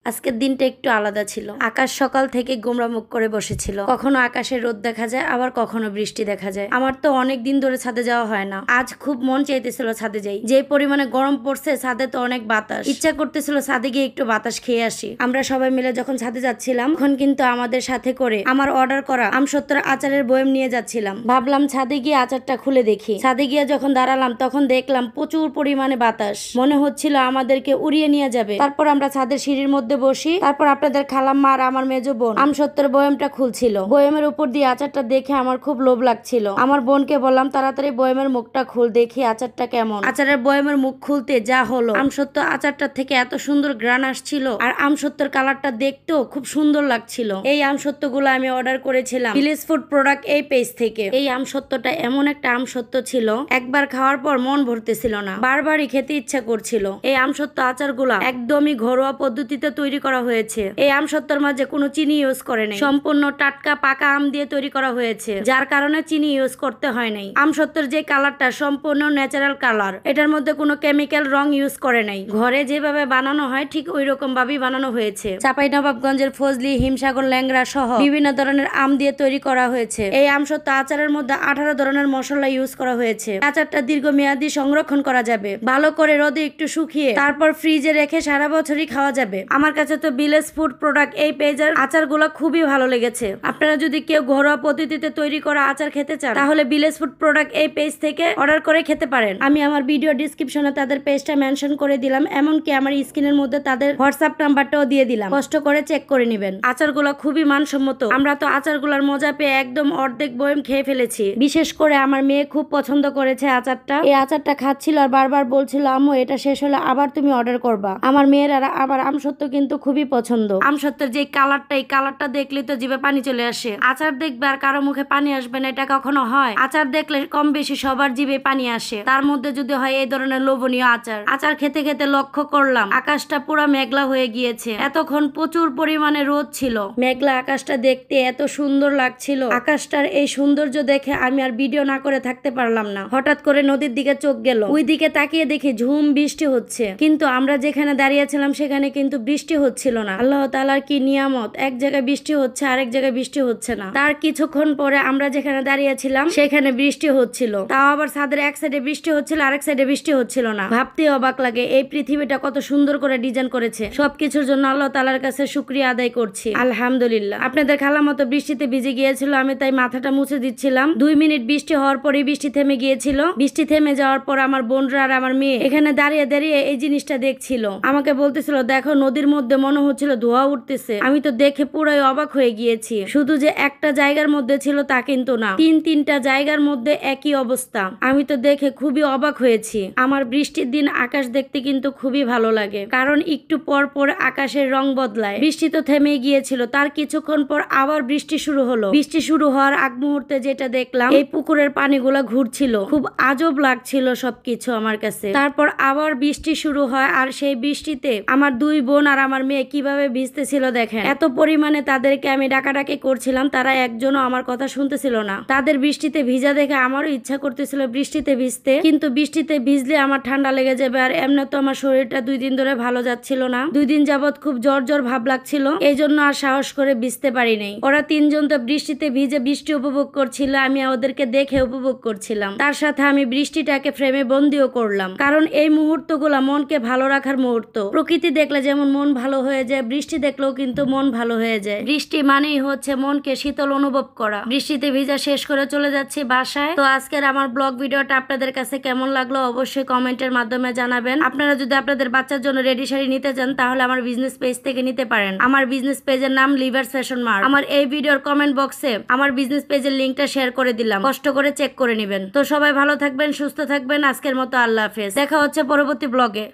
আজকের দিনটা একটু আলাদা ছিল। আকাশ সকাল থেকে গোমরা মুখ করে বসেছিল। কখনো আকাশে রোদ দেখা যায়, আবার কখনো বৃষ্টি দেখা যায়। আমার তো অনেক দিন ধরে ছাদে যাওয়া হয় না। আজ খুব মন চাইতেছিল ছাদে যাই। যে পরিমাণে গরম পড়ছে, ছাদে তো অনেক বাতাস। ইচ্ছা করতেছিল ছাদে গিয়ে একটু বাতাস খেয়ে আসি। আমরা সবাই মিলে যখন ছাদে যাচ্ছিলাম, তখন কিন্তু আমাদের সাথে করে আমার অর্ডার করা আমসত্ত্বর আচারের বয়ম নিয়ে যাচ্ছিলাম। ভাবলাম ছাদে গিয়ে আচারটা খুলে দেখি। ছাদে গিয়ে যখন দাঁড়ালাম, তখন দেখলাম প্রচুর পরিমাণে বাতাস। মনে হচ্ছিল আমাদেরকে উড়িয়ে নিয়ে যাবে। তারপর আমরা ছাদের সিঁড়ির মধ্যে বসি। তারপর আপনাদের খালাম্মা আর আমার মেজো বোন আমসত্ত্বর বয়মটা খুলছিল। বয়মের উপর দিয়ে আচারটা দেখে আমার খুব লোভ লাগছিল। আমার বোনকে বললাম, তাড়াতাড়ি বয়মের মুখটা খুল, দেখি আচারটা কেমন। আচারের বয়মের মুখ খুলতে যা হলো, আমসত্ত্বর আচারটা থেকে এত সুন্দর গ্রান আসছিল, আর আমসত্ত্বর কালারটা দেখতেও খুব সুন্দর লাগছিল। এই আমসত্ত্বগুলো আমি অর্ডার করেছিলাম ভিলেজ ফুড প্রোডাক্ট এই পেজ থেকে। এই আমসত্ত্বটা এমন একটা আমসত্ত্ব ছিল, একবার খাওয়ার পর মন ভরতেছিল না, বারবারই খেতে ইচ্ছা করছিল। এই আমসত্ত্ব আচারগুলা একদমই ঘরোয়া পদ্ধতিতে তৈরি করা হয়েছে। এই আমসত্ত্বর মাঝে কোনো চিনি ইউজ করে নাই, সম্পূর্ণ টাটকা পাকা আম দিয়ে তৈরি করা হয়েছে, যার কারণে চিনি ইউজ করতে হয় নাই। আমসত্ত্বর যে কালারটা সম্পূর্ণ ন্যাচারাল কালার, এটার মধ্যে কোনো কেমিক্যাল রং ইউজ করে নাই। ঘরে যেভাবে বানানো হয় ঠিক ওই রকম ভাবেই বানানো হয়েছে। চাঁপাইনবাবগঞ্জের ফজলি, হিমসাগর, ল্যাংড়া সহ বিভিন্ন ধরনের আম দিয়ে তৈরি করা হয়েছে। এই আমসত্ত্ব আচারের মধ্যে 18 ধরনের মশলা ইউজ করা হয়েছে। আচারটা দীর্ঘমেয়াদী সংরক্ষণ করা যাবে, ভালো করে রোদে একটু শুকিয়ে তারপর ফ্রিজে রেখে সারা বছরই খাওয়া যাবে। আমার কাছে তো ভিলেজ ফুড প্রোডাক্ট এই পেজের আচারগুলো খুবই ভালো লেগেছে। আপনারা যদি কেউ ঘরোয়া পদ্ধতিতে তৈরি করা আচার খেতে চান, তাহলে ভিলেজ ফুড প্রোডাক্ট এই পেজ থেকে অর্ডার করে খেতে পারেন। আমি আমার ভিডিও ডিসক্রিপশনে তাদের পেজটা মেনশন করে দিলাম, এমনকি আমার স্ক্রিনের মধ্যে তাদের হোয়াটসঅ্যাপ নাম্বারটাও দিয়ে দিলাম। কষ্ট করে চেক করে নেবেন। আচারগুলো খুবই মানসম্মত। আমরা তো আচারগুলোর মজা পেয়ে একদম অর্ধেক বয়ম খেয়ে ফেলেছি। বিশেষ করে আমার মেয়ে খুব পছন্দ করেছে আচারটা। এই আচারটা খাচ্ছিল আর বারবার বলছিল, আম্মু এটা শেষ হলে আবার তুমি অর্ডার করবা। আমার মেয়েরা আবার আমসত্ত্ব কিন্তু খুবই পছন্দ। আমসত্ত্বের যে কালারটা, এই কালারটা দেখলে তো জিভে পানি চলে আসে। আচার দেখবে আর কারো মুখে পানি আসবে না, এটা কখনো হয়? আচার দেখলে কম বেশি সবার জিভে পানি আসে, তার মধ্যে যদি হয় এই ধরনের লোভনীয় আচার। আচার খেতে খেতে লক্ষ্য করলাম আকাশটা পুরো মেঘলা হয়ে গিয়েছে। এতক্ষণ প্রচুর পরিমাণে রোদ ছিল। মেঘলা আকাশটা দেখতে এত সুন্দর লাগছিল। আকাশটার এই সৌন্দর্য দেখে আমি আর ভিডিও না করে থাকতে পারলাম না। হঠাৎ করে নদীর দিকে চোখ গেল। ওই দিকে তাকিয়ে দেখি ঝুম বৃষ্টি হচ্ছে, কিন্তু আমরা যেখানে দাঁড়িয়েছিলাম সেখানে কিন্তু বৃষ্টি হচ্ছিল না। আল্লাহ তাআলার কি নিয়ামত, এক জায়গায় বৃষ্টি হচ্ছে, আরেক জায়গায় বৃষ্টি হচ্ছে না। তার কিছুক্ষণ পরে আমরা যেখানে দাঁড়িয়েছিলাম সেখানে বৃষ্টি হচ্ছিল, তাও আবার ছাদের এক সাইডে বৃষ্টি হচ্ছিল, আরেক সাইডে বৃষ্টি হচ্ছিল না। ভাবতে অবাক লাগে এই পৃথিবীটা কত সুন্দর করে ডিজাইন করেছে। সবকিছুর জন্য আল্লাহ তাআলার কাছে শুকরিয়া আদায় করছি, আলহামদুলিল্লাহ। আপনাদের খালা মতো বৃষ্টিতে ভিজে গিয়েছিল, আমি তাই মাথাটা মুছে দিচ্ছিলাম। 2 মিনিট বৃষ্টি হওয়ার পরে বৃষ্টি থেমে গিয়েছিল। বৃষ্টি থেমে যাওয়ার পর আমার বোনরা আর আমার মেয়ে এখানে দাঁড়িয়ে দাঁড়িয়ে এই জিনিসটা দেখছিল। আমাকে বলতেছিল, দেখো নদীর মধ্যে মনে হচ্ছিল ধোঁয়া উঠতেছে। আমি তো দেখে পুরাই অবাক হয়ে গিয়েছি। শুধু যে একটা জায়গার মধ্যে ছিল তা কিন্তু না, 3-3টা জায়গার মধ্যে একই অবস্থা। আমি তো দেখে খুবই অবাক হয়েছি। আমার বৃষ্টির দিন আকাশ দেখতে কিন্তু খুবই ভালো লাগে, কারণ একটু পর পর আকাশের রং বদলায়। বৃষ্টি তো থেমে গিয়েছিল, তার কিছুক্ষণ পর আবার বৃষ্টি শুরু হলো। বৃষ্টি শুরু হওয়ার আগ মুহূর্তে যেটা দেখলাম, এই পুকুরের পানিগুলা ঘুরছিল। খুব আজব লাগছিল সবকিছু আমার কাছে। তারপর আবার বৃষ্টি শুরু হয়, আর সেই বৃষ্টিতে আমার 2 বোন আর আমার মেয়ে কিভাবে ভিজতেছিল দেখেন। এত পরিমাণে তাদেরকে আমি ডাকাডাকি করছিলাম, তারা একজনও আমার কথা শুনতেছিল না। তাদের বৃষ্টিতে ভিজা দেখে আমারও ইচ্ছা করতেছিল বৃষ্টিতে ভিজতে, কিন্তু বৃষ্টিতে ভিজলে আমার ঠান্ডা লেগে যাবে, আর এমনি তো আমার শরীরটা 2 দিন ধরে ভালো যাচ্ছিল না। 2 দিন যাবত খুব জ্বর জ্বর ভাব লাগছিল, এই জন্য আর সাহস করে ভিজতে পারি নাই। ওরা 3 জন তো বৃষ্টিতে ভিজে বৃষ্টি উপভোগ করছিল, আমি ওদেরকে দেখে উপভোগ করছিলাম। তার সাথে আমি বৃষ্টিটাকে ফ্রেমে বন্দিও করলাম, কারণ এই মুহূর্তগুলা মনকে ভালো রাখার মুহূর্ত। প্রকৃতি দেখলে যেমন মন ভালো হয়ে যায়, বৃষ্টি দেখলেও কিন্তু মন ভালো হয়ে যায়। বৃষ্টি মানেই হচ্ছে মনকে শীতল অনুভব করা। বৃষ্টিতে ভিজা শেষ করে চলে যাচ্ছি বাসায়। তো আজকের আমার ব্লগ ভিডিওটা আপনাদের কাছে কেমন লাগলো অবশ্যই কমেন্টের মাধ্যমে জানাবেন। আপনারা যদি আপনাদের বাচ্চার জন্য রেডি শাড়ি নিতে চান, তাহলে আমার বিজনেস পেজ থেকে নিতে পারেন। আমার বিজনেস পেজের নাম লিভার্স ফ্যাশন মার্ট। আমার এই ভিডিওর কমেন্ট বক্সে আমার বিজনেস পেজের লিংকটা শেয়ার করে দিলাম, কষ্ট করে চেক করে নেবেন। তো সবাই ভালো থাকবেন, সুস্থ থাকবেন। আজকের মতো আল্লাহ হাফেজ, দেখা হচ্ছে পরবর্তী ব্লগে।